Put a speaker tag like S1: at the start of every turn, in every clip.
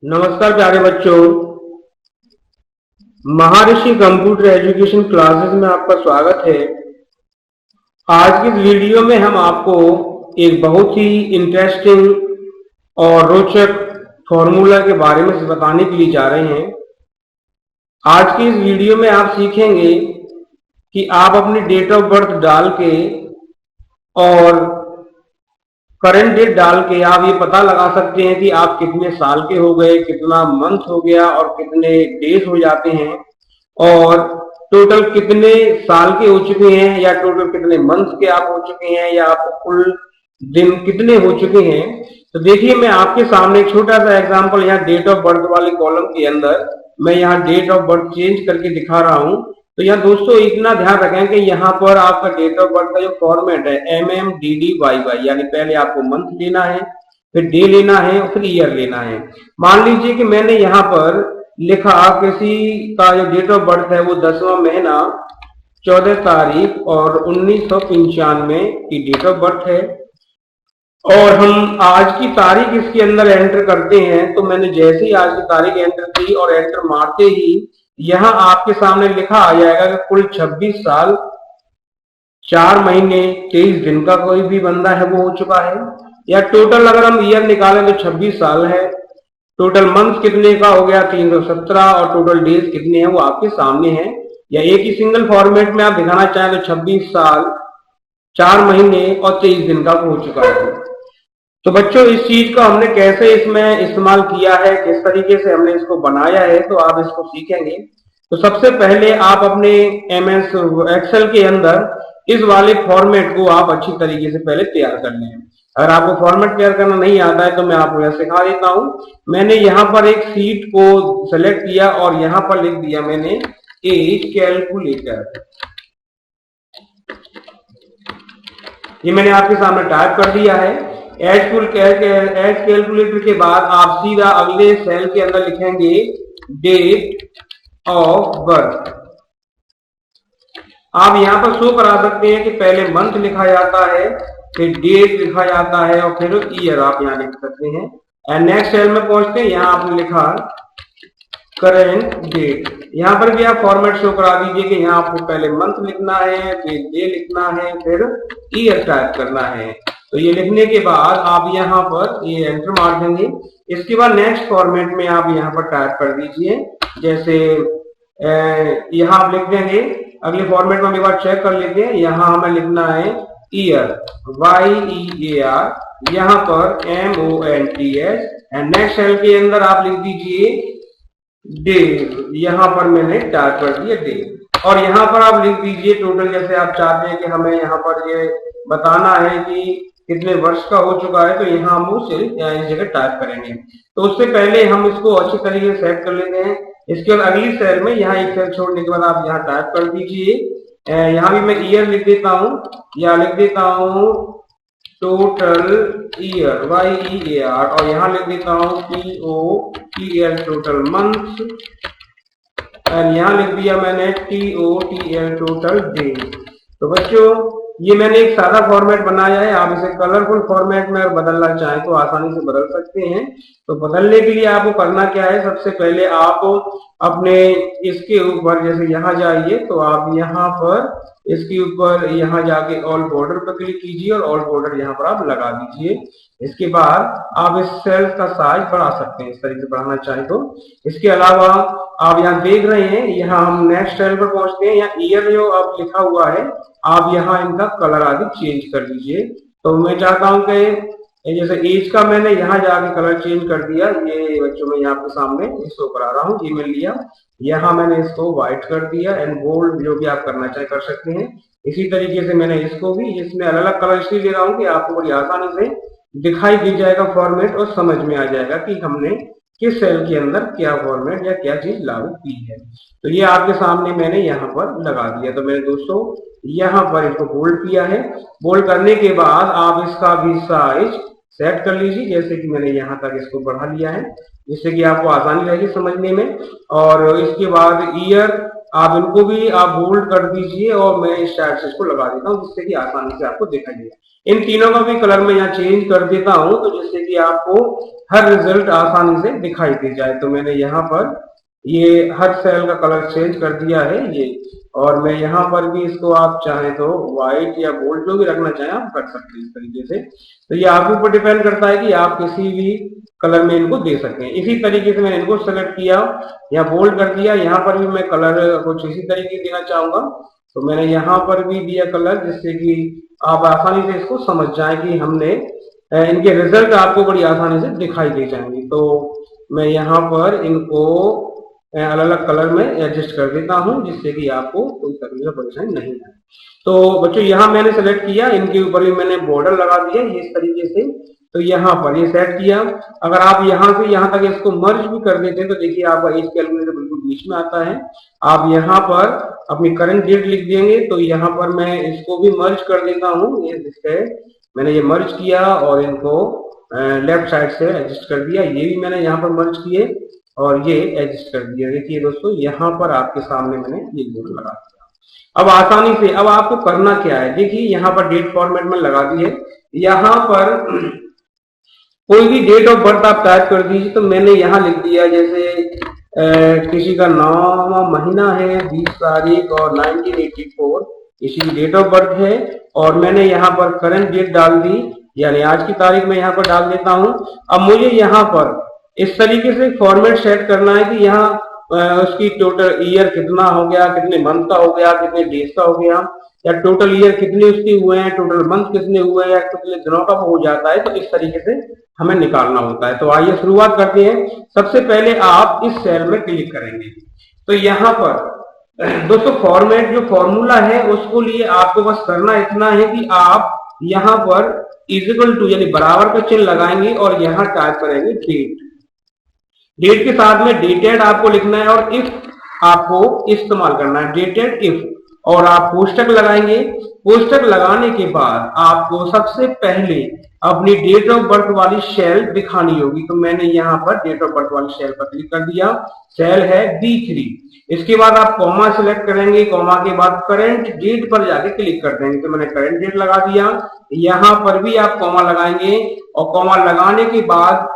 S1: नमस्कार प्यारे बच्चों। महर्षि कंप्यूटर एजुकेशन क्लासेस में आपका स्वागत है। आज की इस वीडियो में हम आपको एक बहुत ही इंटरेस्टिंग और रोचक फॉर्मूला के बारे में बताने के लिए जा रहे हैं। आज की इस वीडियो में आप सीखेंगे कि आप अपनी डेट ऑफ बर्थ डाल के और करंट डेट डाल के आप ये पता लगा सकते हैं कि आप कितने साल के हो गए, कितना मंथ हो गया और कितने डेज हो जाते हैं, और टोटल कितने साल के हो चुके हैं या टोटल कितने मंथ के आप हो चुके हैं या आपको कुल दिन कितने हो चुके हैं। तो देखिए, मैं आपके सामने एक छोटा सा एग्जांपल यहाँ डेट ऑफ बर्थ वाले कॉलम के अंदर मैं यहाँ डेट ऑफ बर्थ चेंज करके दिखा रहा हूँ। तो यहाँ दोस्तों इतना ध्यान रखें कि यहाँ पर आपका डेट ऑफ बर्थ का जो फॉर्मेट है MMDDYY, यानी पहले आपको मंथ लेना है, फिर डे लेना है और फिर ईयर लेना है। मान लीजिए कि मैंने यहाँ पर लिखा किसी का जो डेट ऑफ बर्थ है वो 10वां महीना 14 तारीख और 1995 की डेट ऑफ बर्थ है, और हम आज की तारीख इसके अंदर एंटर करते हैं। तो मैंने जैसे ही आज की तारीख एंटर की और एंटर मारते ही यहाँ आपके सामने लिखा आ जाएगा कि कुल 26 साल 4 महीने 23 दिन का कोई भी बंदा है वो हो चुका है। या टोटल अगर हम ईयर निकालें तो 26 साल है। टोटल मंथ कितने का हो गया 317, और टोटल डेज कितने हैं वो आपके सामने हैं। या एक ही सिंगल फॉर्मेट में आप दिखाना चाहें तो 26 साल 4 महीने और 23 दिन का हो चुका है। तो बच्चों, इस चीज का हमने कैसे इसमें इस्तेमाल किया है, किस तरीके से हमने इसको बनाया है, तो आप इसको सीखेंगे। तो सबसे पहले आप अपने MS एक्सेल के अंदर इस वाले फॉर्मेट को आप अच्छी तरीके से पहले तैयार कर लें। अगर आपको फॉर्मेट तैयार करना नहीं आता है तो मैं आपको यह सिखा देता हूं। मैंने यहाँ पर एक सीट को सेलेक्ट किया और यहाँ पर लिख दिया मैंने एज कैलकुलेटर। ये मैंने आपके सामने टाइप कर दिया है। एज कैलकुलेटर के बाद आप सीधा अगले सेल के अंदर लिखेंगे डेट ऑफ बर्थ। आप यहाँ पर शो करा सकते हैं कि पहले मंथ लिखा जाता है, फिर डेट लिखा जाता है और फिर ईयर आप यहाँ लिख सकते हैं। एंड नेक्स्ट सेल में पहुंचते हैं, यहाँ आपने लिखा करेंट डेट। यहाँ पर भी आप फॉर्मेट शो करा दीजिए कि यहाँ आपको पहले मंथ लिखना है, फिर डे लिखना है, फिर ईयर टाइप करना है। तो ये लिखने के बाद आप यहाँ पर ये एंटर मार देंगे। इसके बाद नेक्स्ट फॉर्मेट में आप यहाँ पर टाइप कर दीजिए, जैसे यहाँ आप लिख देंगे। अगले फॉर्मेट में हम एक बार चेक कर लेते हैं। यहाँ हमें लिखना है ईयर, YEAR, यहाँ पर MONTH, एंड नेक्स्ट सेल के अंदर आप लिख दीजिए डे। यहाँ पर मैंने टाइप कर दिया डे, और यहाँ पर आप लिख दीजिए टोटल, जैसे आप चाहते हैं कि हमें यहाँ पर ये बताना है कि कितने वर्ष का हो चुका है, तो यहाँ हम उस जगह टाइप करेंगे। तो उससे पहले हम इसको अच्छी तरीके से सेट कर लेते हैं। इसके बाद अगली सेल में यहाँ एक सेल छोड़ने के बाद आप यहाँ टाइप कर दीजिए। यहाँ भी मैं ईयर लिख देता हूँ, या लिख देता हूँ टोटल ईयर YEAR, और यहाँ लिख देता हूँ TOTL टोटल मंथ, और यहाँ लिख दिया मैंने TOTL टोटल डे। तो बच्चों, ये मैंने एक सादा फॉर्मेट बनाया है। आप इसे कलरफुल फॉर्मेट में बदलना चाहें तो आसानी से बदल सकते हैं। तो बदलने के लिए आपको करना क्या है, सबसे पहले आप अपने इसके ऊपर जैसे यहाँ जाइए, तो आप यहाँ पर इसके ऊपर यहाँ जाके ऑल बॉर्डर पर क्लिक कीजिए और ऑल बॉर्डर यहाँ पर आप लगा दीजिए। इसके बाद आप इस सेल का साइज बढ़ा सकते हैं, इस तरीके से बढ़ाना चाहें तो। इसके अलावा आप यहाँ देख रहे हैं, यहाँ हम नेक्स्ट सेल पर पहुंचते हैं। यहाँ ईयर जो अब लिखा हुआ है, आप यहाँ इनका कलर आदि चेंज कर दीजिए। तो मैं चाहता हूं कि जैसे एज का मैंने यहाँ जाके कलर चेंज कर दिया। ये बच्चों में यहाँ आपके सामने शो करा रहा हूँ, ये मैं लिया, यहाँ मैंने इसको व्हाइट कर दिया, एंड बोल्ड जो भी आप करना चाहे कर सकते हैं। इसी तरीके से मैंने इसको भी, इसमें अलग अलग कलर इसलिए दे रहा हूँ कि आपको बड़ी आसानी से दिखाई दे जाएगा फॉर्मेट, और समझ में आ जाएगा कि हमने किस सेल के अंदर क्या फॉर्मेट या क्या चीज लागू की है। तो ये आपके सामने मैंने यहाँ पर लगा दिया। तो मेरे दोस्तों, यहाँ पर इसको बोल्ड किया है। बोल्ड करने के बाद आप इसका भी साइज सेट कर लीजिए, जैसे कि मैंने यहाँ तक इसको बढ़ा लिया है, जिससे कि आपको आसानी रहेगी समझने में। और इसके बाद ईयर आप इनको भी आप बोल्ड कर दीजिए और मैं इस टाइप से इसको लगा देता हूँ जिससे कि आसानी से आपको दिखाई देगा। इन तीनों का भी कलर मैं यहाँ चेंज कर देता हूँ तो जिससे कि आपको हर रिजल्ट आसानी से दिखाई दे जाए। तो मैंने यहाँ पर ये हर सेल का कलर चेंज कर दिया है ये, और मैं यहाँ पर भी इसको आप चाहें तो व्हाइट या गोल्ड जो भी रखना चाहें आप कर सकते हैं इस तरीके से। तो ये आपके ऊपर डिपेंड करता है कि आप किसी भी कलर में इनको दे सकते हैं। इसी तरीके से मैंने इनको सेलेक्ट किया, यहाँ बोल्ड कर दिया, यहाँ पर भी मैं कलर कुछ इसी तरीके देना चाहूंगा तो मैंने यहाँ पर भी दिया कलर जिससे कि आप आसानी से इसको समझ जाए कि हमने इनके रिजल्ट आपको बड़ी आसानी से दिखाई दे जाएंगे। तो मैं यहाँ पर इनको अलग अलग कलर में एडजस्ट कर देता हूं जिससे कि आपको कोई तरीके से परेशानी नहीं आए। तो बच्चों यहाँ मैंने सेलेक्ट किया, इनके ऊपर भी मैंने बॉर्डर लगा दिया ये इस तरीके से। तो यहाँ पर ये सेट किया। अगर आप यहाँ से यहाँ तक इसको मर्ज भी कर देते हैं तो देखिए आपका एज कैलकुलेटर बिल्कुल बीच में आता है। आप यहाँ पर अपनी करंट डेट लिख देंगे तो यहाँ पर मैं इसको भी मर्ज कर देता हूँ। ये जिससे मैंने ये मर्ज किया और इनको लेफ्ट साइड से एडजस्ट कर दिया, ये भी मैंने यहाँ पर मर्ज किए और ये एडजस्ट कर दिया। देखिए दोस्तों यहाँ पर आपके सामने मैंने ये बोर्ड लगा दिया। अब आसानी से अब आपको करना क्या है, देखिए यहाँ पर डेट फॉर्मेट में लगा दी है। यहाँ पर कोई भी डेट ऑफ बर्थ आप टाइप कर दीजिए। तो मैंने यहाँ लिख दिया जैसे किसी का नाम महीना है 20 तारीख और 1984 इसी की डेट ऑफ बर्थ है, और मैंने यहाँ पर करंट डेट डाल दी यानी आज की तारीख में यहाँ पर डाल देता हूँ। अब मुझे यहाँ पर इस तरीके से फॉर्मेट सेट करना है कि यहाँ उसकी टोटल ईयर कितना हो गया, कितने मंथ का हो गया, कितने डेज का हो गया, या टोटल ईयर कितने उसके हुए हैं, टोटल मंथ कितने हुए हैं, या कितने दिनों का हो जाता है। तो इस तरीके से हमें निकालना होता है। तो आइए शुरुआत करते हैं। सबसे पहले आप इस सेल में क्लिक करेंगे। तो यहाँ पर दोस्तों फॉर्मेट जो फॉर्मूला है उसको लिए आपको बस करना इतना है कि आप यहाँ पर इक्वल टू यानी बराबर का चिन्ह लगाएंगे और यहाँ टाइप करेंगे डेट। डेट के साथ में डेटेड आपको लिखना है और इफ आपको इस्तेमाल करना है, डेटेड इफ, और आप कोष्टक लगाएंगे। कोष्टक लगाने के बाद आपको सबसे पहले अपनी डेट ऑफ बर्थ वाली सेल दिखानी होगी। तो मैंने यहाँ पर डेट ऑफ बर्थ वाली सेल पर क्लिक कर दिया, सेल है D3। इसके बाद आप कॉमा सिलेक्ट करेंगे, कॉमा के बाद करंट डेट पर जाके क्लिक कर देंगे। तो मैंने करंट डेट लगा दिया। यहाँ पर भी आप कॉमा लगाएंगे और कॉमा लगाने के बाद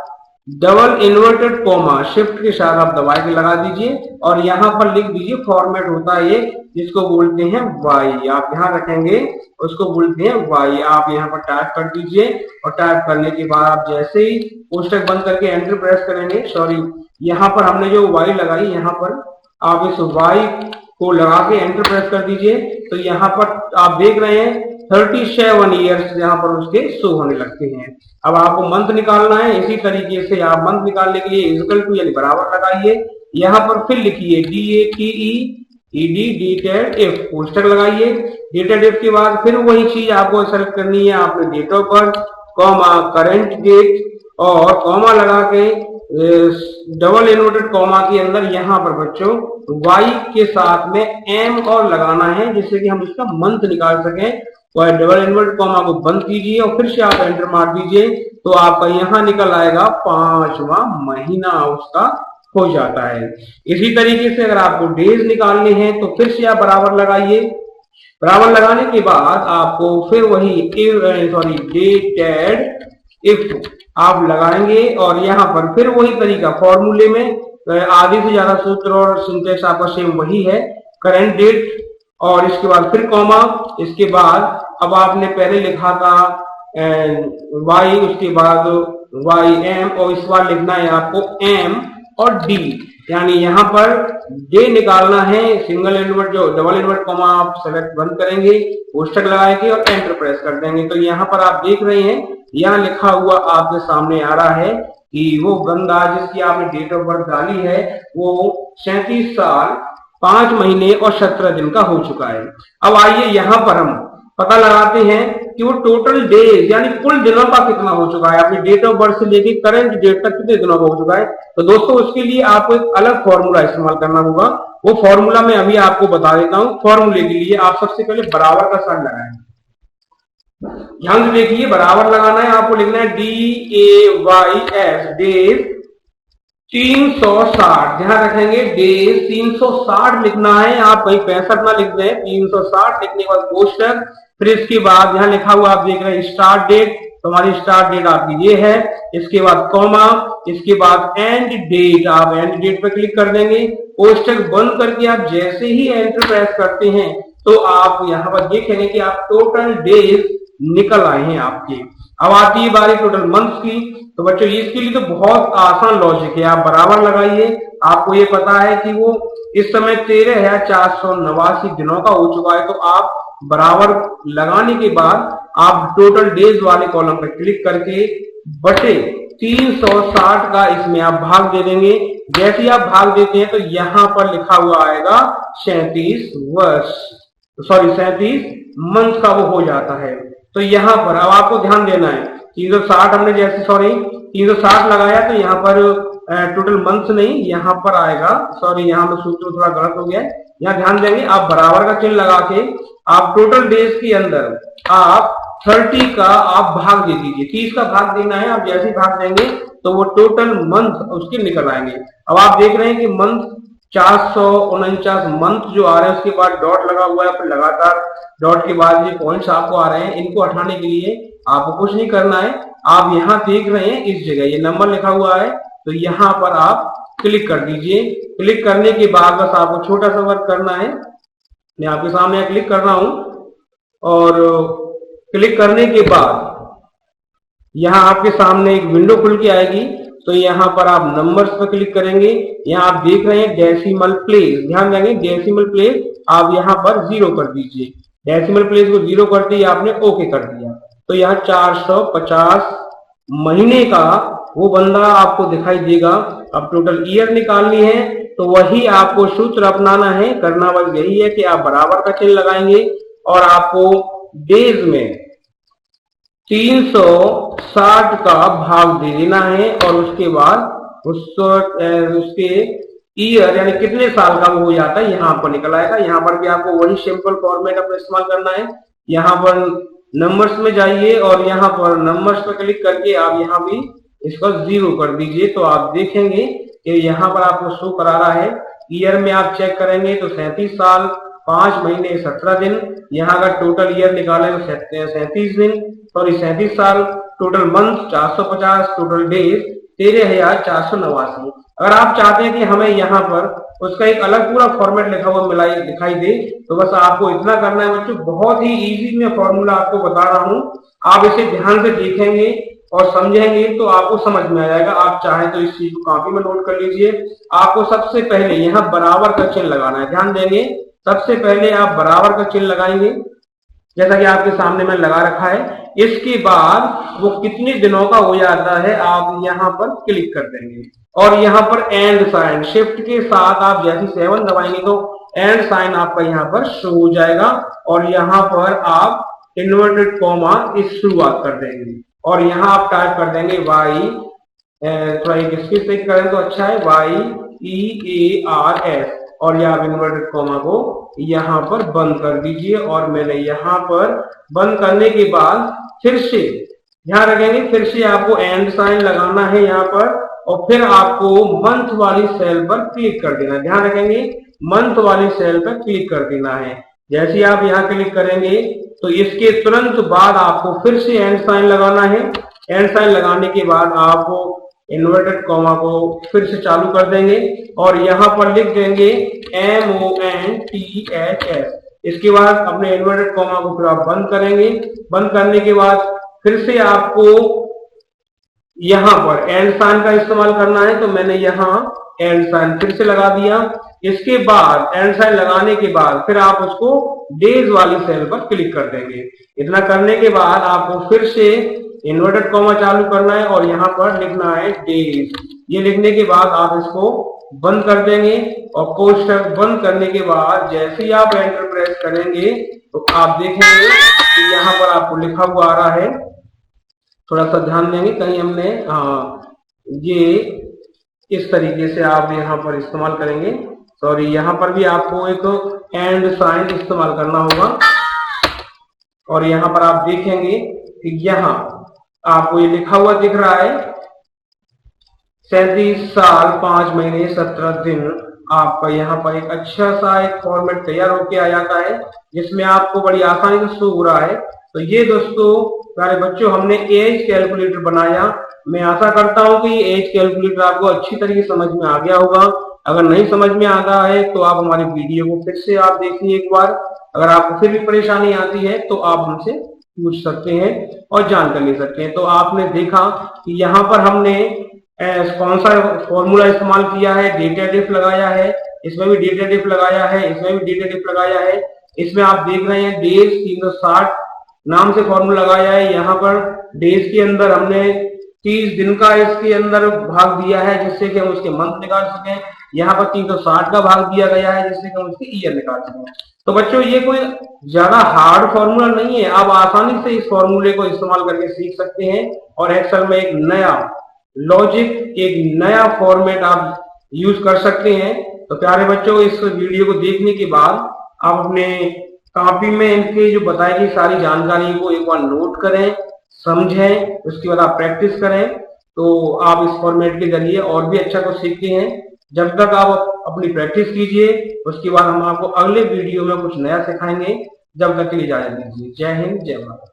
S1: डबल इन्वर्टेड कॉमा शिफ्ट के साथ आप दबा के लगा दीजिए और यहाँ पर लिख दीजिए फॉर्मेट होता है ये जिसको बोलते हैं वाई। आप यहाँ रखेंगे उसको बोलते हैं वाई। आप यहाँ पर टाइप कर दीजिए और टाइप करने के बाद आप जैसे ही कोष्टक बंद करके एंटर प्रेस करेंगे, सॉरी यहाँ पर हमने जो वाई लगाई यहाँ पर आप इस वाई को लगा के एंटर प्रेस कर दीजिए। तो यहाँ पर आप देख रहे हैं 37 ईयर्स यहाँ पर उसके शो होने लगते हैं। अब आपको मंथ निकालना है, इसी तरीके से आप मंथ निकालने के लिए इक्वल टू यानी बराबर लगाइए। यहाँ पर फिर लिखिए DATED डेटेड इफ, कोष्टक लगाइए। डेटेड इफ के बाद फिर वही चीज आपको सेलेक्ट करनी है, आपने date of birth comma current date और कॉमा लगा के डबल इन्वर्टेड कॉमा के अंदर यहाँ पर बच्चों y के साथ में m और लगाना है जिससे कि हम इसका मंथ निकाल सकें। और डबल इन्वर्टेड कॉमा को बंद कीजिए और फिर से आप एंटर मार दीजिए तो आपका यहाँ निकल आएगा 5वां महीना उसका हो जाता है। इसी तरीके से अगर आपको डेज निकालने हैं तो फिर से आप बराबर लगाइए। बराबर लगाने के बाद आपको फिर वही डेटेड इफ आप लगाएंगे और यहाँ पर फिर वही तरीका फॉर्मूले में आधे से ज्यादा सूत्र और सिंटेक्स आपका सेम वही है, करंट डेट और इसके बाद फिर कॉमा। इसके बाद अब आपने पहले लिखा था वाई, उसके बाद वाई एम और इस बार लिखना है आपको एम और डी, यानी यहाँ पर डे निकालना है। सिंगल इन्वर्ट जो डबल इन्वर्ट कॉमा आप सेलेक्ट बंद करेंगे, कोष्टक लगाएंगे और एंटर प्रेस कर देंगे। तो यहाँ पर आप देख रहे हैं यहाँ लिखा हुआ आपके सामने आ रहा है कि वो बंदा जिसकी आपने डेट ऑफ बर्थ डाली है वो 37 साल 5 महीने और 17 दिन का हो चुका है। अब आइए यहाँ पर हम पता लगाते हैं कि वो टोटल डेज यानी कुल दिनों का कितना हो चुका है, अपनी डेट ऑफ बर्थ से लेके करंट डेट तक कितने दिनों का हो चुका है। तो दोस्तों उसके लिए आपको एक अलग फॉर्मूला इस्तेमाल करना होगा। वो फॉर्मूला मैं अभी आपको बता देता हूँ। फॉर्मूले के लिए आप सबसे पहले बराबर का साइन लगाएंगे। ध्यान से देखिए, बराबर लगाना है, आपको लिखना है DAYS डेज 360 ध्यान रखेंगे, डेज 360 लिखना है, आप कहीं 65 ना लिख दें। 360 लिखने के बाद कोष्टक, फिर इसके बाद यहाँ लिखा हुआ आप देख रहे हैं स्टार्ट डेट, तो हमारी स्टार्ट डेट आपकी ये है। इसके बाद कॉमा, इसके बाद एंड डेट, आप एंड डेट पर क्लिक कर देंगे। कोष्टक बंद करके आप जैसे ही एंटर प्रेस करते हैं तो आप यहाँ पर देखेंगे कि आप टोटल डेज निकल आए हैं आपके। अब आती है बारी टोटल मंथ्स की। तो बच्चों इसके लिए तो बहुत आसान लॉजिक है, आप बराबर लगाइए। आपको ये पता है कि वो इस समय 13,489 दिनों का हो चुका है, तो आप बराबर लगाने के बाद आप टोटल डेज वाले कॉलम पर क्लिक करके बटे 360 का इसमें आप भाग दे देंगे। जैसे ही आप भाग देते हैं तो यहां पर लिखा हुआ आएगा 37 वर्ष, सॉरी 37 मंथ का वो हो जाता है। तो यहां पर अब आपको ध्यान देना है 360 हमने जैसे 360 लगाया तो यहाँ पर टोटल मंथ नहीं, यहाँ पर आएगा, सॉरी यहाँ पर सूत्र थोड़ा गलत हो गया है। यहाँ ध्यान देंगे, आप बराबर का चिन्ह लगा के आप टोटल डेज के अंदर आप 30 का आप भाग दे दीजिए। 30 का भाग देना है, आप जैसे भाग देंगे तो वो टोटल मंथ उसके निकल आएंगे। अब आप देख रहे हैं कि मंथ 449 मंथ जो आ रहे हैं, उसके बाद डॉट लगा हुआ है, फिर लगातार डॉट के बाद ये पॉइंट्स आपको आ रहे हैं। इनको हटाने के लिए आपको कुछ नहीं करना है, आप यहाँ देख रहे हैं इस जगह ये नंबर लिखा हुआ है, तो यहाँ पर आप क्लिक कर दीजिए। क्लिक करने के बाद बस आपको छोटा सा वर्क करना है। मैं आपके सामने क्लिक कर रहा हूं और क्लिक करने के बाद यहाँ आपके सामने एक विंडो खुल के आएगी। तो यहाँ पर आप नंबर्स पर क्लिक करेंगे, यहाँ आप देख रहे हैं डेसिमल प्लेस, ध्यान देंगे डेसिमल प्लेस आप यहाँ पर 0 कर दीजिए। डेसिमल प्लेस को 0 कर दिया आपने, ओके कर दिया। तो यहाँ 450 महीने का वो बंदा आपको दिखाई देगा। अब टोटल ईयर निकालनी है तो वही आपको सूत्र अपनाना है, करना बस यही है कि आप बराबर का चिन्ह लगाएंगे और आपको डेज में 360 का भाग दे देना है और उसके बाद उसके ईयर यानी कितने साल का वो हो जाता है यहाँ पर निकल आएगा। यहाँ पर भी आपको वही सिंपल फॉर्मेट अपना इस्तेमाल करना है। यहाँ पर नंबर्स में जाइए और यहाँ पर नंबर्स पर क्लिक करके आप यहाँ भी इसको 0 कर दीजिए। तो आप देखेंगे कि यहाँ पर आपको शो करा रहा है। ईयर में आप चेक करेंगे तो 37 साल 5 महीने 17 दिन, यहाँ का टोटल ईयर निकाले तो 37 दिन, सॉरी 37 साल, टोटल मंथ 450, टोटल डेज 13,489। अगर आप चाहते हैं कि हमें यहाँ पर उसका एक अलग पूरा फॉर्मेट लिखा हुआ दिखाई दे तो बस आपको इतना करना है बच्चों। बहुत ही इजी मैं फॉर्मूला आपको बता रहा हूँ, आप इसे ध्यान से देखेंगे और समझेंगे तो आपको समझ में आ जाएगा। आप चाहें तो इस चीज को कॉपी में नोट कर लीजिए। आपको सबसे पहले यहाँ बराबर का चिन्ह लगाना है, ध्यान देंगे सबसे पहले आप बराबर का चिन्ह लगाएंगे जैसा कि आपके सामने मैं लगा रखा है। इसके बाद वो कितने दिनों का हो जाता है आप यहाँ पर क्लिक कर देंगे और यहाँ पर एंड साइन शिफ्ट के साथ आप जैसे 7 दबाएंगे तो एंड साइन आपका यहाँ पर शो हो जाएगा और यहाँ पर आप इन्वर्टेड कॉमा इस शुरुआत कर देंगे और यहाँ आप टाइप कर देंगे वाई, थोड़ा एक स्पेस से करें तो अच्छा है, YEARS और या इन्वर्टेड कॉमा को यहाँ पर बंद कर दीजिए। और मैंने यहाँ पर बंद करने के बाद फिर से ध्यान रखेंगे, फिर से आपको एंड साइन लगाना है यहाँ पर और फिर आपको मंथ वाली सेल पर क्लिक कर देना है। ध्यान रखेंगे मंथ वाली सेल पर क्लिक कर देना है। जैसे ही आप यहाँ क्लिक करेंगे तो इसके तुरंत बाद आपको फिर से एंड साइन लगाना है। एंड साइन लगाने के बाद आप इन्वर्टेड कॉमा को फिर से चालू कर देंगे और यहाँ पर लिख देंगे MONTHS। इसके बाद अपने इन्वर्टेड कॉमा को फिर आप बंद करेंगे। बंद करने के बाद फिर से आपको यहाँ पर एंड साइन का इस्तेमाल करना है, तो मैंने यहाँ एंड साइन फिर से लगा दिया। इसके बाद एंड साइन लगाने के बाद फिर आप उसको डेज वाली सेल पर क्लिक कर देंगे। इतना करने के बाद आपको फिर से इन्वर्टेड कॉमा चालू करना है और यहाँ पर लिखना है डेज। ये लिखने के बाद आप इसको बंद कर देंगे और कोष्टक बंद करने के बाद जैसे ही आप एंटर प्रेस करेंगे तो आप देखेंगे कि यहाँ पर आपको लिखा हुआ आ रहा है। थोड़ा सा ध्यान देंगे, कहीं हमने ये इस तरीके से आप यहाँ पर इस्तेमाल करेंगे। सॉरी, यहाँ पर भी आपको एक एंड साइन इस्तेमाल करना होगा और यहाँ पर आप देखेंगे कि यहाँ आपको ये लिखा हुआ दिख रहा है 37 साल 5 महीने 17 दिन आपका यहाँ पर एक अच्छा सा एक फॉर्मेट तैयार होके आ जाता है, जिसमें आपको बड़ी आसानी से शो हो रहा है। तो ये दोस्तों प्यारे बच्चों हमने एज कैलकुलेटर बनाया। मैं आशा करता हूँ कि ये एज कैलकुलेटर आपको अच्छी तरीके से समझ में आ गया होगा। अगर नहीं समझ में आता है तो आप हमारी वीडियो को फिर से आप देखिए एक बार। अगर आपको फिर भी परेशानी आती है तो आप हमसे पूछ सकते हैं और जानकारी ले सकते हैं। तो आपने देखा कि यहाँ पर हमने कौन सा फॉर्मूला इस्तेमाल किया है, डेटा डिफ लगाया है, इसमें भी डेटा डिफ लगाया है, इसमें भी डेटा डिफ लगाया है। इसमें आप देख रहे हैं डेज 360 नाम से फॉर्मूला लगाया है। यहाँ पर डेज के अंदर हमने 30 दिन का इसके अंदर भाग दिया है, जिससे कि हम उसके मंथ निकाल सकें। यहाँ पर 360 का भाग दिया गया है, जिससे कि हम उसके ईयर निकाल सकें। तो बच्चों ये कोई ज्यादा हार्ड फॉर्मूला नहीं है, आप आसानी से इस फॉर्मूले को इस्तेमाल करके सीख सकते हैं और एक्सेल में एक नया लॉजिक, एक नया फॉर्मेट आप यूज कर सकते हैं। तो प्यारे बच्चों इस वीडियो को देखने के बाद आप अपने कॉपी में इनके जो बताई गई सारी जानकारी को एक बार नोट करें, समझें, उसके बाद आप प्रैक्टिस करें। तो आप इस फॉर्मेट के जरिए और भी अच्छा कुछ सीखते हैं। जब तक आप अपनी प्रैक्टिस कीजिए, उसके बाद हम आपको अगले वीडियो में कुछ नया सिखाएंगे। जब तक के लिए इजाजत दीजिए। जय हिंद, जय भारत।